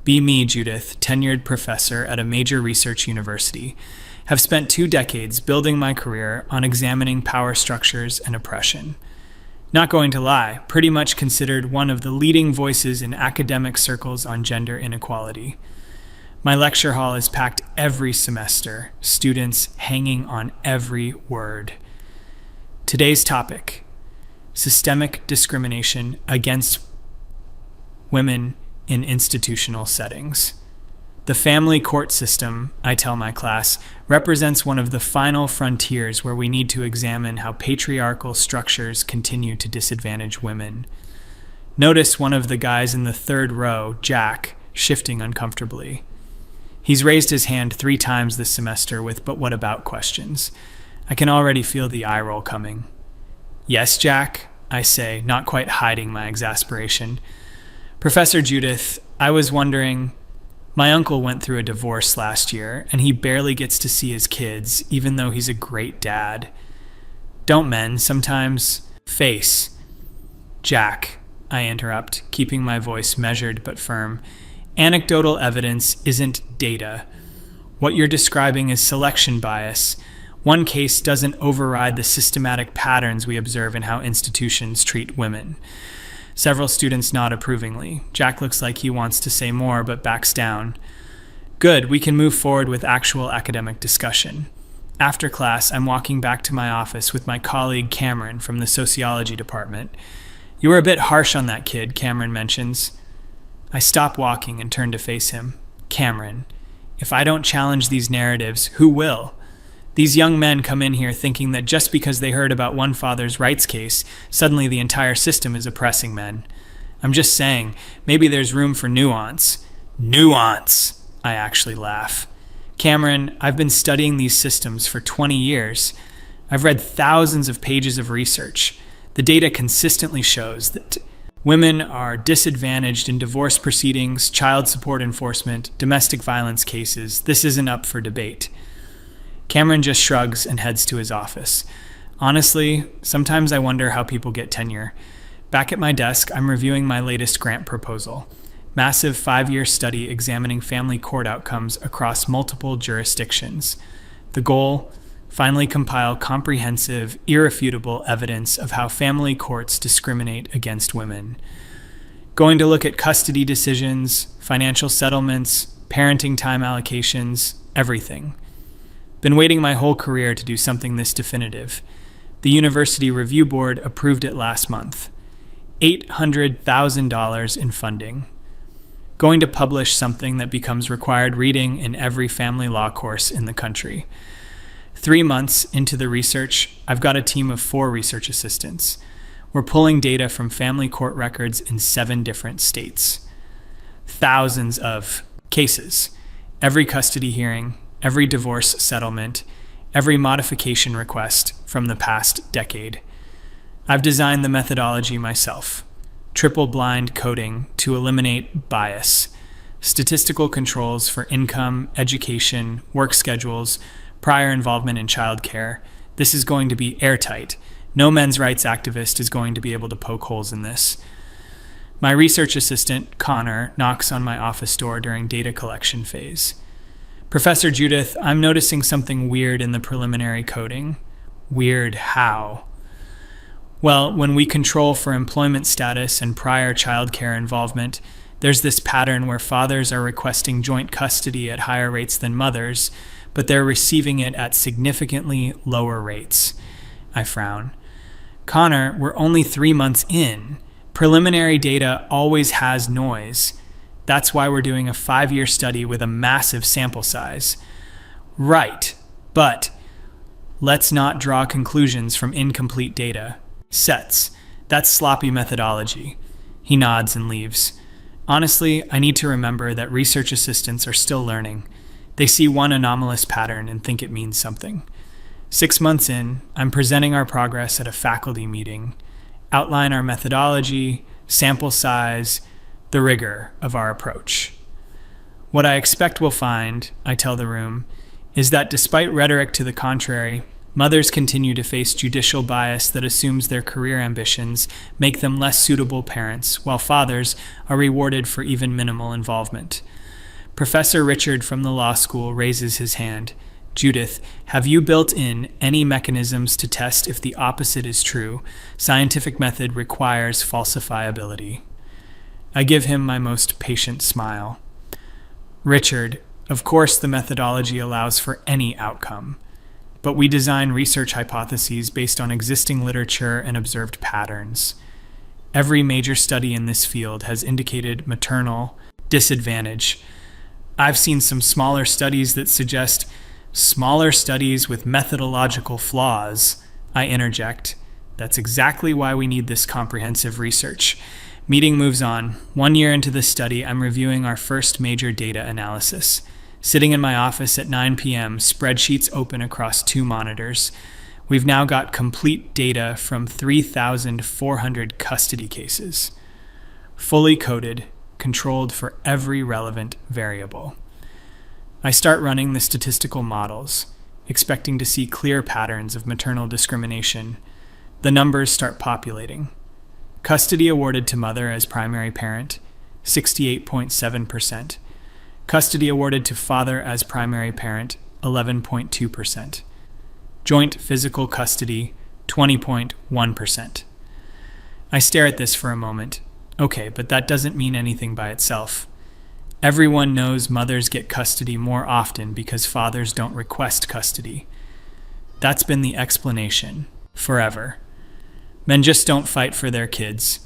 Be me, Judith, tenured professor at a major research university. Have spent 2 decades building my career on examining power structures and oppression. Not going to lie, pretty much considered one of the leading voices in academic circles on gender inequality. My lecture hall is packed every semester, students hanging on every word. Today's topic: systemic discrimination against women in institutional settings. The family court system, I tell my class, represents one of the final frontiers where we need to examine how patriarchal structures continue to disadvantage women. Notice one of the guys in the 3rd row, Jack, shifting uncomfortably. He's raised his hand 3 times this semester with "but what about" questions. I can already feel the eye roll coming. "Yes, Jack," I say, not quite hiding my exasperation. "Professor Judith, I was wondering, my uncle went through a divorce last year, and he barely gets to see his kids, even though he's a great dad. Don't men sometimes face?" "Jack," I interrupt, keeping my voice measured but firm, "anecdotal evidence isn't data. What you're describing is selection bias. One case doesn't override the systematic patterns we observe in how institutions treat women." Several students nod approvingly. Jack looks like he wants to say more, but backs down. Good, we can move forward with actual academic discussion. After class, I'm walking back to my office with my colleague Cameron from the sociology department. "You were a bit harsh on that kid," Cameron mentions. I stop walking and turn to face him. "Cameron, if I don't challenge these narratives, who will? These young men come in here thinking that just because they heard about one father's rights case, suddenly the entire system is oppressing men. I'm just saying, maybe there's room for nuance." "Nuance!" I actually laugh. "Cameron, I've been studying these systems for 20 years. I've read thousands of pages of research. The data consistently shows that women are disadvantaged in divorce proceedings, child support enforcement, domestic violence cases. This isn't up for debate." Cameron just shrugs and heads to his office. Honestly, sometimes I wonder how people get tenure. Back at my desk, I'm reviewing my latest grant proposal. Massive 5-year study examining family court outcomes across multiple jurisdictions. The goal? Finally compile comprehensive, irrefutable evidence of how family courts discriminate against women. Going to look at custody decisions, financial settlements, parenting time allocations, everything. Been waiting my whole career to do something this definitive. The University Review Board approved it last month. $800,000 in funding. Going to publish something that becomes required reading in every family law course in the country. 3 months into the research, I've got a team of 4 research assistants. We're pulling data from family court records in 7 different states. Thousands of cases. Every custody hearing, every divorce settlement, every modification request from the past decade. I've designed the methodology myself. Triple-blind coding to eliminate bias. Statistical controls for income, education, work schedules, prior involvement in childcare. This is going to be airtight. No men's rights activist is going to be able to poke holes in this. My research assistant, Connor, knocks on my office door during data collection phase. "Professor Judith, I'm noticing something weird in the preliminary coding." "Weird how?" "Well, when we control for employment status and prior childcare involvement, there's this pattern where fathers are requesting joint custody at higher rates than mothers, but they're receiving it at significantly lower rates." I frown. "Connor, we're only 3 months in. Preliminary data always has noise. That's why we're doing a 5-year study with a massive sample size." "Right, but let's not draw conclusions from incomplete data. Sets. That's sloppy methodology." He nods and leaves. Honestly, I need to remember that research assistants are still learning. They see one anomalous pattern and think it means something. 6 months in, I'm presenting our progress at a faculty meeting. Outline our methodology, sample size, the rigor of our approach. What I expect we'll find, I tell the room, is that despite rhetoric to the contrary, Mothers continue to face judicial bias that assumes their career ambitions make them less suitable parents, while fathers are rewarded for even minimal involvement. Professor Richard from the law school raises his hand. Judith, have you built in any mechanisms to test if the opposite is true? Scientific method requires falsifiability. I give him my most patient smile. Richard, of course the methodology allows for any outcome, but we design research hypotheses based on existing literature and observed patterns. Every major study in this field has indicated maternal disadvantage. I've seen some smaller studies that suggest smaller studies with methodological flaws. I interject. That's exactly why we need this comprehensive research. Meeting moves on. 1 year into this study, I'm reviewing our first major data analysis. Sitting in my office at 9 p.m., spreadsheets open across 2 monitors. We've now got complete data from 3,400 custody cases. Fully coded, controlled for every relevant variable. I start running the statistical models, expecting to see clear patterns of maternal discrimination. The numbers start populating. Custody awarded to mother as primary parent, 68.7%. Custody awarded to father as primary parent, 11.2%. Joint physical custody, 20.1%. I stare at this for a moment. Okay, but that doesn't mean anything by itself. Everyone knows mothers get custody more often because fathers don't request custody. That's been the explanation, forever. Men just don't fight for their kids.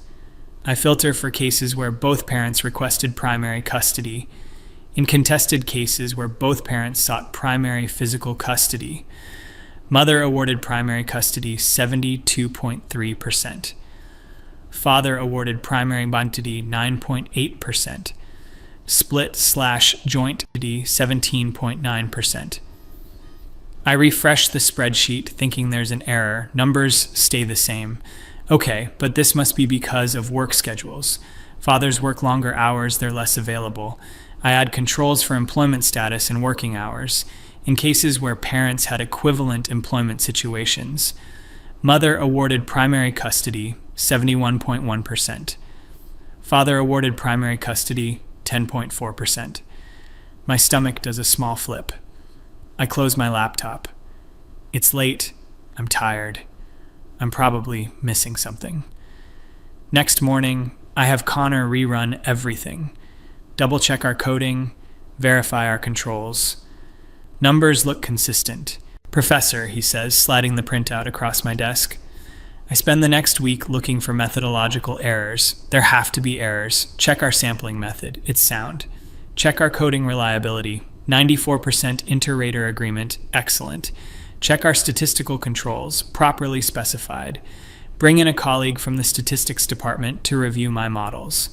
I filter for cases where both parents requested primary custody. In contested cases where both parents sought primary physical custody, mother awarded primary custody 72.3%. Father awarded primary custody 9.8%. Split/joint custody 17.9%. I refresh the spreadsheet thinking there's an error. Numbers stay the same. Okay, but this must be because of work schedules. Fathers work longer hours, they're less available. I add controls for employment status and working hours. In cases where parents had equivalent employment situations, mother awarded primary custody 71.1%. Father awarded primary custody 10.4%. My stomach does a small flip. I close my laptop. It's late. I'm tired. I'm probably missing something. Next morning, I have Connor rerun everything. Double-check our coding, verify our controls. Numbers look consistent. Professor, he says, sliding the printout across my desk. I spend the next week looking for methodological errors. There have to be errors. Check our sampling method. It's sound. Check our coding reliability. 94% inter-rater agreement. Excellent. Check our statistical controls. Properly specified. Bring in a colleague from the statistics department to review my models.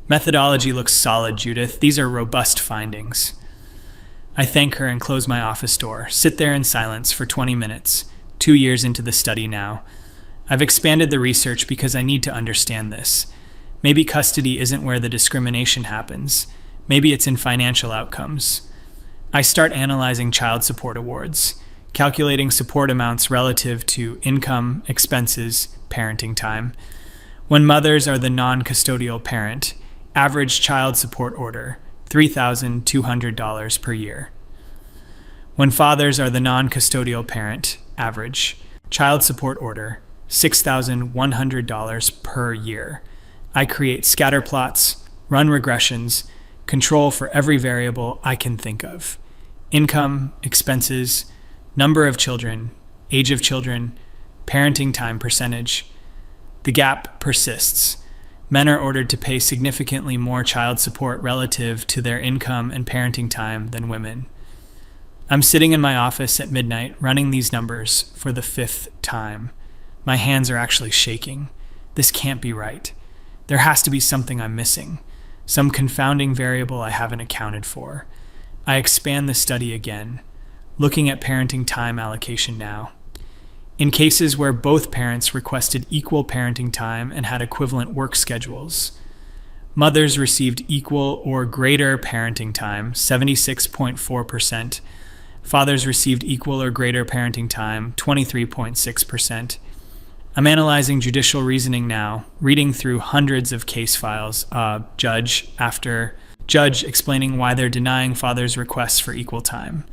Methodology looks solid, Judith. These are robust findings. I thank her and close my office door. Sit there in silence for 20 minutes. 2 years into the study now. I've expanded the research because I need to understand this. Maybe custody isn't where the discrimination happens. Maybe it's in financial outcomes. I start analyzing child support awards, calculating support amounts relative to income, expenses, parenting time. When mothers are the non-custodial parent, average child support order, $3,200 per year. When fathers are the non-custodial parent, average child support order, $6,100 per year. I create scatter plots, run regressions, control for every variable I can think of. Income, expenses, number of children, age of children, parenting time percentage. The gap persists. Men are ordered to pay significantly more child support relative to their income and parenting time than women. I'm sitting in my office at midnight running these numbers for the 5th time. My hands are actually shaking. This can't be right. There has to be something I'm missing, some confounding variable I haven't accounted for. I expand the study again, looking at parenting time allocation now. In cases where both parents requested equal parenting time and had equivalent work schedules, mothers received equal or greater parenting time, 76.4%. Fathers received equal or greater parenting time, 23.6%. I'm analyzing judicial reasoning now, reading through hundreds of case files, judge after judge explaining why they're denying fathers' requests for equal time.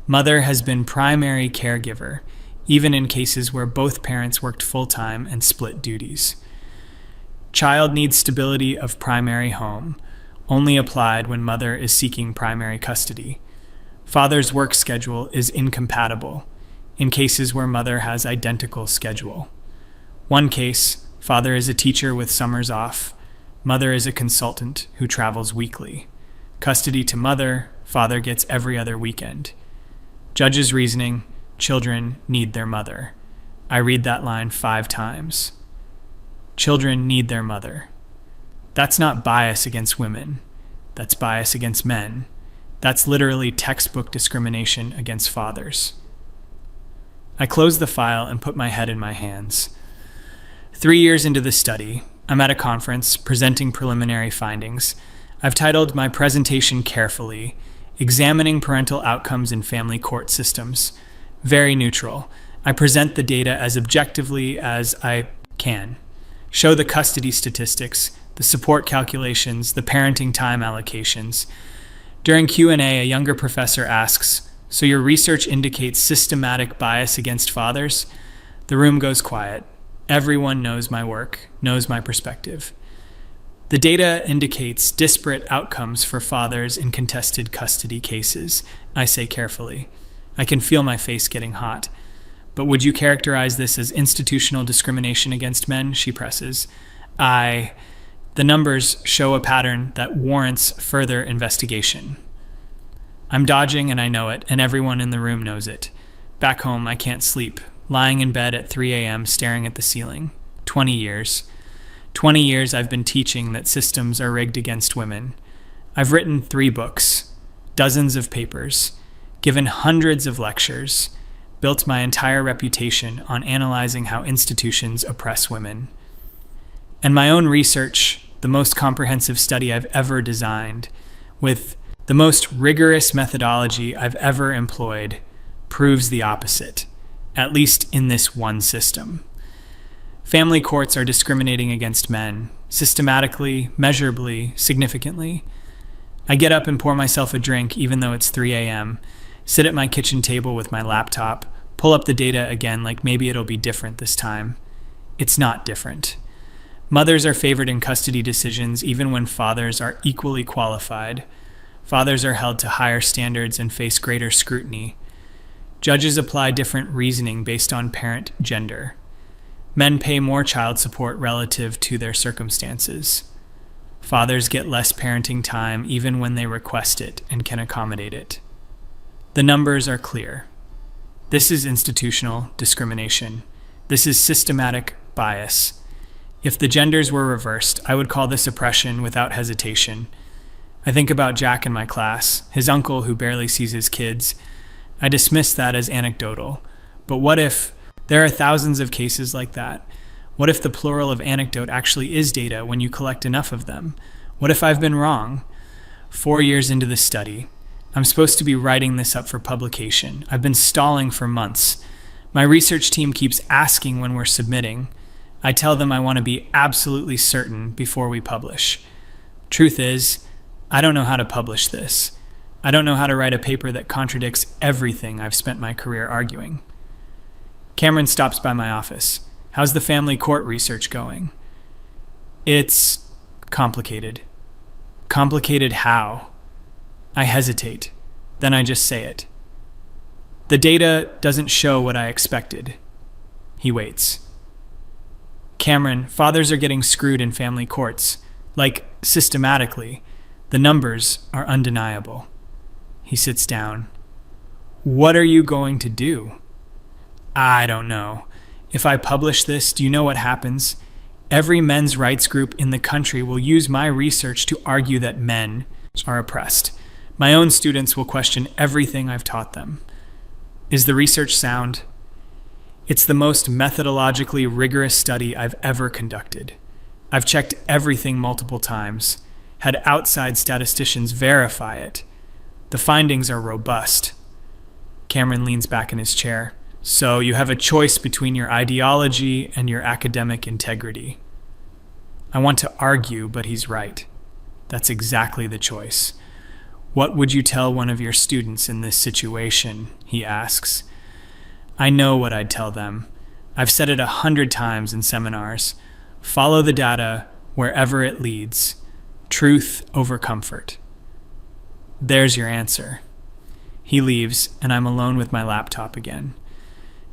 Mother has been primary caregiver, even in cases where both parents worked full-time and split duties. Child needs stability of primary home, only applied when mother is seeking primary custody. Father's work schedule is incompatible, in cases where mother has identical schedule. One case, father is a teacher with summers off, mother is a consultant who travels weekly. Custody to mother, father gets every other weekend. Judge's reasoning, children need their mother. I read that line 5 times. Children need their mother. That's not bias against women. That's bias against men. That's literally textbook discrimination against fathers. I close the file and put my head in my hands. 3 years into the study, I'm at a conference presenting preliminary findings. I've titled my presentation carefully, Examining Parental Outcomes in Family Court Systems. Very neutral. I present the data as objectively as I can. Show the custody statistics, the support calculations, the parenting time allocations. During Q&A, a younger professor asks, "So your research indicates systematic bias against fathers?" The room goes quiet. Everyone knows my work, knows my perspective. The data indicates disparate outcomes for fathers in contested custody cases, I say carefully. I can feel my face getting hot. But would you characterize this as institutional discrimination against men? She presses. The numbers show a pattern that warrants further investigation. I'm dodging and I know it, and everyone in the room knows it. Back home, I can't sleep, lying in bed at 3 a.m. staring at the ceiling. 20 years. 20 years I've been teaching that systems are rigged against women. I've written 3 books, dozens of papers, given hundreds of lectures, built my entire reputation on analyzing how institutions oppress women. And my own research, the most comprehensive study I've ever designed, with the most rigorous methodology I've ever employed, proves the opposite, at least in this one system. Family courts are discriminating against men, systematically, measurably, significantly. I get up and pour myself a drink even though it's 3 a.m., sit at my kitchen table with my laptop, pull up the data again like maybe it'll be different this time. It's not different. Mothers are favored in custody decisions even when fathers are equally qualified. Fathers are held to higher standards and face greater scrutiny. Judges apply different reasoning based on parent gender. Men pay more child support relative to their circumstances. Fathers get less parenting time even when they request it and can accommodate it. The numbers are clear. This is institutional discrimination. This is systematic bias. If the genders were reversed, I would call this oppression without hesitation. I think about Jack in my class, his uncle who barely sees his kids. I dismiss that as anecdotal. But what if there are thousands of cases like that? What if the plural of anecdote actually is data when you collect enough of them? What if I've been wrong? 4 years into the study, I'm supposed to be writing this up for publication. I've been stalling for months. My research team keeps asking when we're submitting. I tell them I want to be absolutely certain before we publish. Truth is, I don't know how to publish this. I don't know how to write a paper that contradicts everything I've spent my career arguing. Cameron stops by my office. How's the family court research going? It's complicated. Complicated how? I hesitate. Then I just say it. The data doesn't show what I expected. He waits. Cameron, fathers are getting screwed in family courts. Like, systematically. The numbers are undeniable. He sits down. What are you going to do? I don't know. If I publish this, do you know what happens? Every men's rights group in the country will use my research to argue that men are oppressed. My own students will question everything I've taught them. Is the research sound? It's the most methodologically rigorous study I've ever conducted. I've checked everything multiple times, had outside statisticians verify it. The findings are robust. Cameron leans back in his chair. So you have a choice between your ideology and your academic integrity. I want to argue, but he's right. That's exactly the choice. What would you tell one of your students in this situation? He asks. I know what I'd tell them. I've said it 100 times in seminars. Follow the data wherever it leads. Truth over comfort. There's your answer. He leaves, and I'm alone with my laptop again.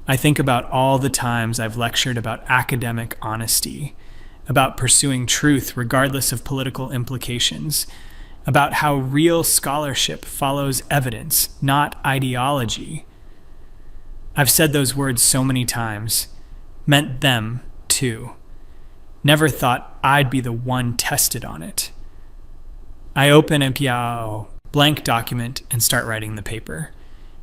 I think about all the times I've lectured about academic honesty, about pursuing truth regardless of political implications, about how real scholarship follows evidence, not ideology. I've said those words so many times, meant them too. Never thought I'd be the one tested on it. I open a blank document and start writing the paper.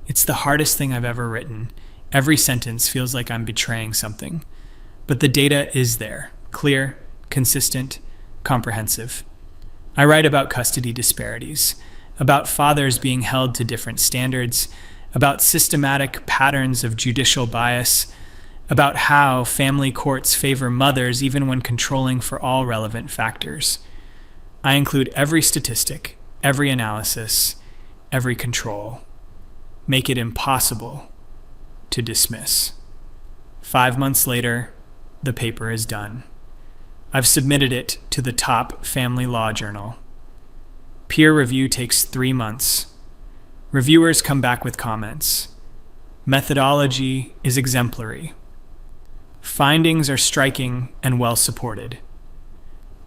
It's the hardest thing I've ever written. Every sentence feels like I'm betraying something. But the data is there, clear, consistent, comprehensive. I write about custody disparities, about fathers being held to different standards, about systematic patterns of judicial bias, about how family courts favor mothers even when controlling for all relevant factors. I include every statistic, every analysis, every control. Make it impossible to dismiss. 5 months later, the paper is done. I've submitted it to the top family law journal. Peer review takes 3 months. Reviewers come back with comments. Methodology is exemplary. Findings are striking and well supported.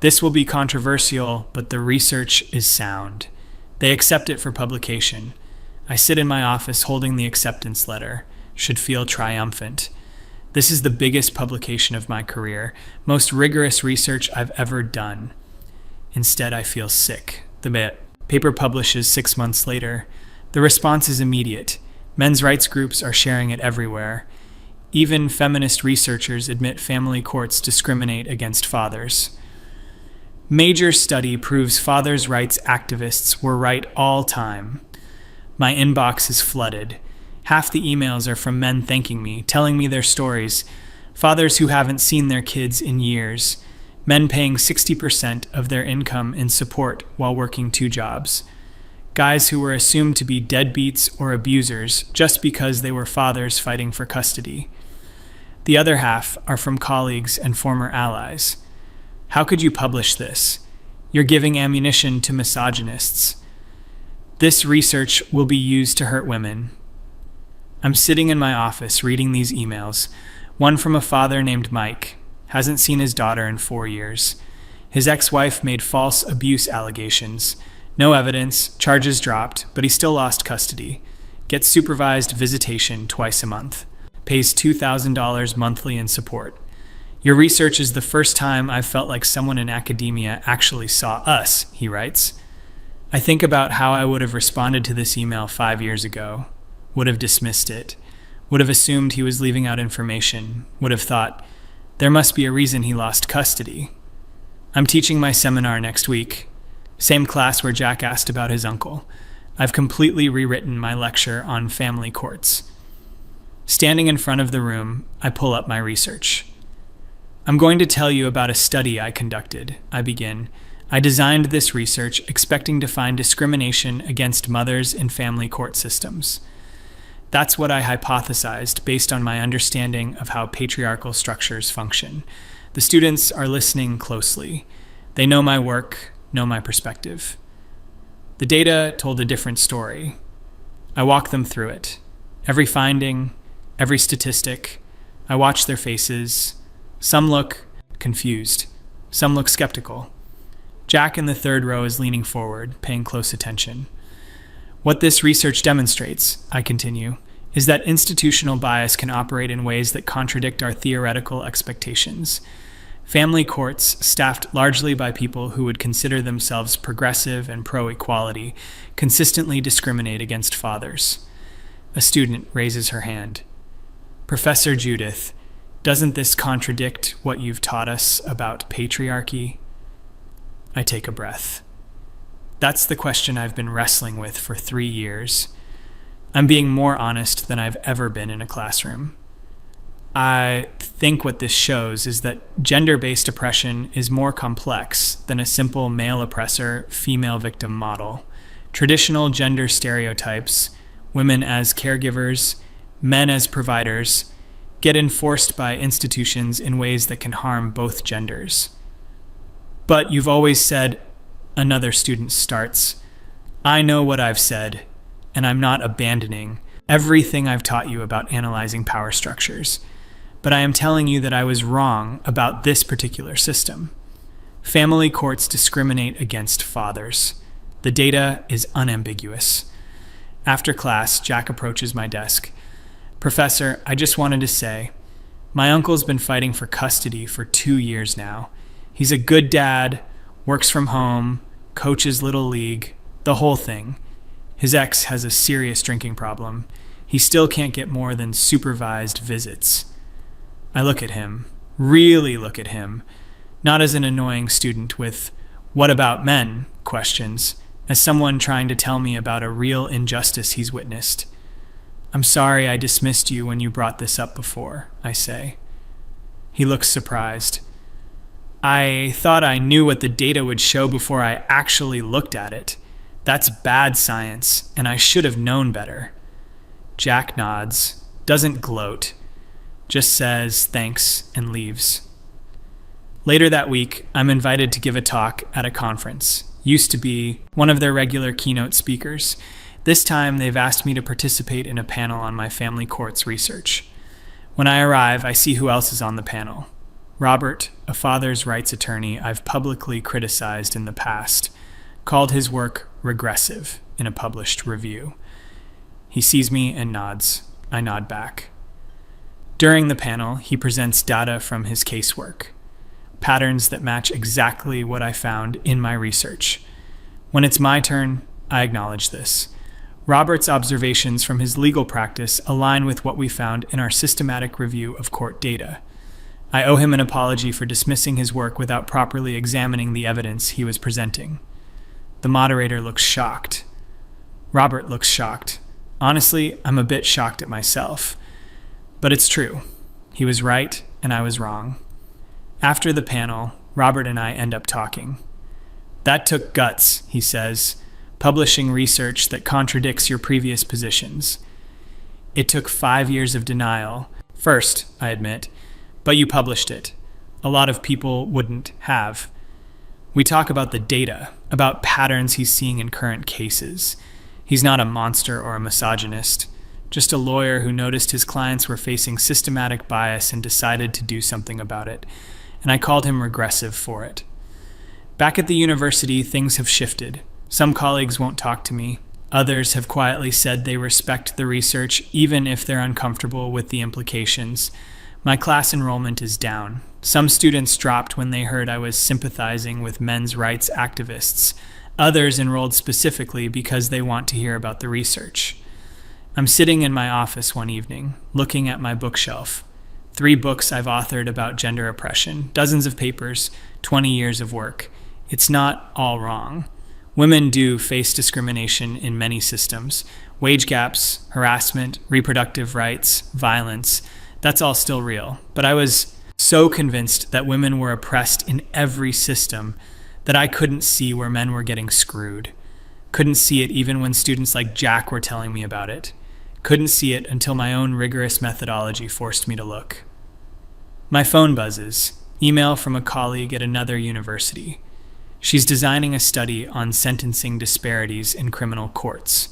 This will be controversial, but the research is sound. They accept it for publication. I sit in my office holding the acceptance letter, should feel triumphant. This is the biggest publication of my career, most rigorous research I've ever done. Instead, I feel sick. The paper publishes 6 months later. The response is immediate. Men's rights groups are sharing it everywhere. Even feminist researchers admit family courts discriminate against fathers. Major study proves fathers' rights activists were right all time. My inbox is flooded. Half the emails are from men thanking me, telling me their stories. Fathers who haven't seen their kids in years. Men paying 60% of their income in support while working 2 jobs. Guys who were assumed to be deadbeats or abusers just because they were fathers fighting for custody. The other half are from colleagues and former allies. How could you publish this? You're giving ammunition to misogynists. This research will be used to hurt women. I'm sitting in my office reading these emails, one from a father named Mike, hasn't seen his daughter in 4 years. His ex-wife made false abuse allegations. No evidence, charges dropped, but he still lost custody. Gets supervised visitation twice a month. Pays $2,000 monthly in support. Your research is the first time I've felt like someone in academia actually saw us, he writes. I think about how I would have responded to this email 5 years ago, would have dismissed it, would have assumed he was leaving out information, would have thought, there must be a reason he lost custody. I'm teaching my seminar next week, same class where Jack asked about his uncle. I've completely rewritten my lecture on family courts. Standing in front of the room, I pull up my research. I'm going to tell you about a study I conducted, I begin. I designed this research expecting to find discrimination against mothers in family court systems. That's what I hypothesized based on my understanding of how patriarchal structures function. The students are listening closely. They know my work, know my perspective. The data told a different story. I walk them through it. Every finding, every statistic. I watch their faces. Some look confused. Some look skeptical. Jack in the third row is leaning forward, paying close attention. What this research demonstrates, I continue, is that institutional bias can operate in ways that contradict our theoretical expectations. Family courts, staffed largely by people who would consider themselves progressive and pro-equality, consistently discriminate against fathers. A student raises her hand. Professor Judith, doesn't this contradict what you've taught us about patriarchy? I take a breath. That's the question I've been wrestling with for 3 years. I'm being more honest than I've ever been in a classroom. I think what this shows is that gender-based oppression is more complex than a simple male oppressor, female victim model. Traditional gender stereotypes, women as caregivers, men as providers, get enforced by institutions in ways that can harm both genders. But you've always said, another student starts, I know what I've said, and I'm not abandoning everything I've taught you about analyzing power structures. But I am telling you that I was wrong about this particular system. Family courts discriminate against fathers. The data is unambiguous. After class, Jack approaches my desk. Professor, I just wanted to say, my uncle's been fighting for custody for 2 years now. He's a good dad, works from home, coaches Little League, the whole thing. His ex has a serious drinking problem. He still can't get more than supervised visits. I look at him, really look at him, not as an annoying student with "what about men?" questions, as someone trying to tell me about a real injustice he's witnessed. I'm sorry I dismissed you when you brought this up before, I say. He looks surprised. I thought I knew what the data would show before I actually looked at it. That's bad science, and I should have known better. Jack nods, doesn't gloat, just says thanks and leaves. Later that week, I'm invited to give a talk at a conference. Used to be one of their regular keynote speakers. This time, they've asked me to participate in a panel on my family courts research. When I arrive, I see who else is on the panel. Robert, a father's rights attorney I've publicly criticized in the past, called his work regressive in a published review. He sees me and nods. I nod back. During the panel, he presents data from his casework, patterns that match exactly what I found in my research. When it's my turn, I acknowledge this. Robert's observations from his legal practice align with what we found in our systematic review of court data. I owe him an apology for dismissing his work without properly examining the evidence he was presenting. The moderator looks shocked. Robert looks shocked. Honestly, I'm a bit shocked at myself. But it's true. He was right, and I was wrong. After the panel, Robert and I end up talking. That took guts, he says, publishing research that contradicts your previous positions. It took 5 years of denial. First, I admit, but you published it. A lot of people wouldn't have. We talk about the data, about patterns he's seeing in current cases. He's not a monster or a misogynist, just a lawyer who noticed his clients were facing systematic bias and decided to do something about it. And I called him regressive for it. Back at the university, things have shifted. Some colleagues won't talk to me. Others have quietly said they respect the research, even if they're uncomfortable with the implications. My class enrollment is down. Some students dropped when they heard I was sympathizing with men's rights activists. Others enrolled specifically because they want to hear about the research. I'm sitting in my office one evening, looking at my bookshelf. 3 books I've authored about gender oppression, dozens of papers, 20 years of work. It's not all wrong. Women do face discrimination in many systems. Wage gaps, harassment, reproductive rights, violence. That's all still real. But I was so convinced that women were oppressed in every system that I couldn't see where men were getting screwed. Couldn't see it even when students like Jack were telling me about it. Couldn't see it until my own rigorous methodology forced me to look. My phone buzzes. Email from a colleague at another university. She's designing a study on sentencing disparities in criminal courts.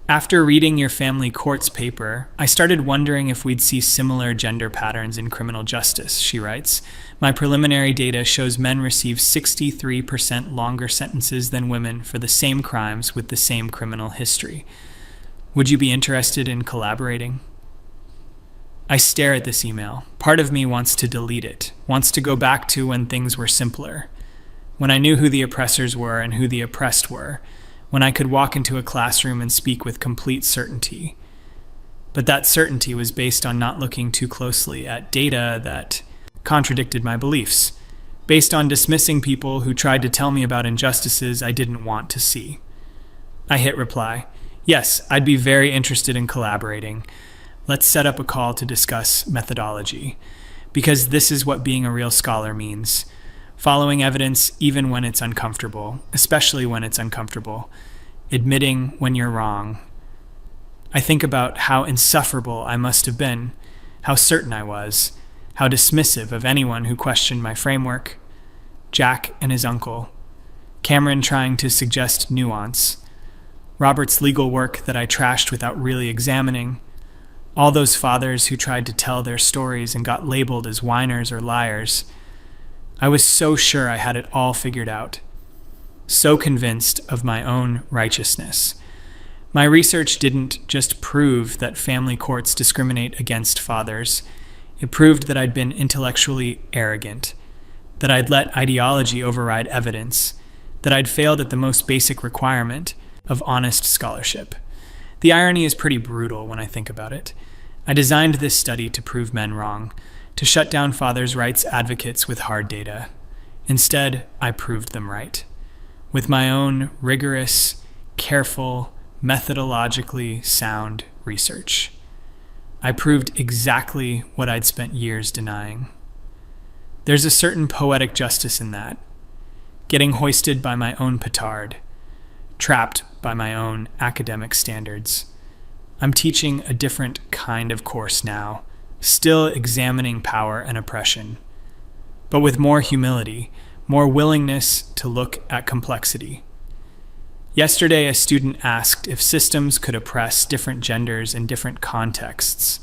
After reading your family courts paper, I started wondering if we'd see similar gender patterns in criminal justice, she writes. My preliminary data shows men receive 63% longer sentences than women for the same crimes with the same criminal history. Would you be interested in collaborating? I stare at this email. Part of me wants to delete it, wants to go back to when things were simpler, when I knew who the oppressors were and who the oppressed were, when I could walk into a classroom and speak with complete certainty. But that certainty was based on not looking too closely at data that contradicted my beliefs, based on dismissing people who tried to tell me about injustices I didn't want to see. I hit reply. Yes, I'd be very interested in collaborating. Let's set up a call to discuss methodology, because this is what being a real scholar means. Following evidence even when it's uncomfortable, especially when it's uncomfortable. Admitting when you're wrong. I think about how insufferable I must have been, how certain I was, how dismissive of anyone who questioned my framework. Jack and his uncle. Cameron trying to suggest nuance. Robert's legal work that I trashed without really examining. All those fathers who tried to tell their stories and got labeled as whiners or liars. I was so sure I had it all figured out. So convinced of my own righteousness. My research didn't just prove that family courts discriminate against fathers. It proved that I'd been intellectually arrogant, that I'd let ideology override evidence, that I'd failed at the most basic requirement of honest scholarship. The irony is pretty brutal when I think about it. I designed this study to prove men wrong, to shut down fathers' rights advocates with hard data. Instead, I proved them right. With my own rigorous, careful, methodologically sound research. I proved exactly what I'd spent years denying. There's a certain poetic justice in that. Getting hoisted by my own petard, trapped by my own academic standards. I'm teaching a different kind of course now, still examining power and oppression, but with more humility, more willingness to look at complexity. Yesterday, a student asked if systems could oppress different genders in different contexts.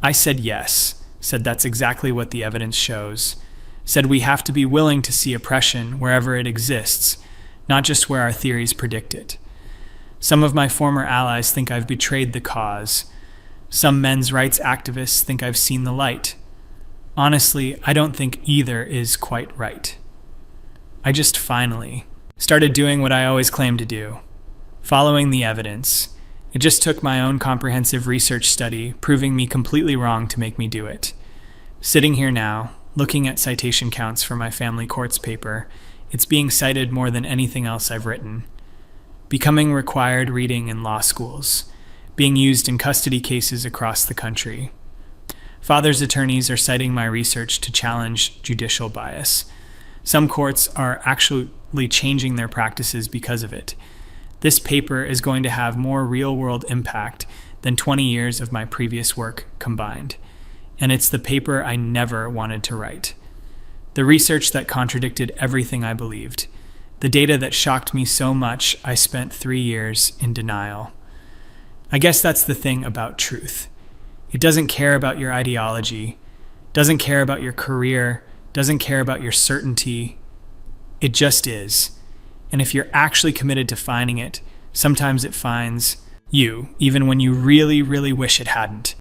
I said yes, said that's exactly what the evidence shows, said we have to be willing to see oppression wherever it exists, not just where our theories predict it. Some of my former allies think I've betrayed the cause. Some men's rights activists think I've seen the light. Honestly, I don't think either is quite right. I just finally started doing what I always claimed to do, following the evidence. It just took my own comprehensive research study proving me completely wrong to make me do it. Sitting here now, looking at citation counts for my family courts paper, it's being cited more than anything else I've written. Becoming required reading in law schools, being used in custody cases across the country. Fathers' attorneys are citing my research to challenge judicial bias. Some courts are actually changing their practices because of it. This paper is going to have more real-world impact than 20 years of my previous work combined. And it's the paper I never wanted to write. The research that contradicted everything I believed. The data that shocked me so much I spent 3 years in denial. I guess that's the thing about truth. It doesn't care about your ideology, doesn't care about your career, doesn't care about your certainty. It just is. And if you're actually committed to finding it, sometimes it finds you, even when you really, really wish it hadn't.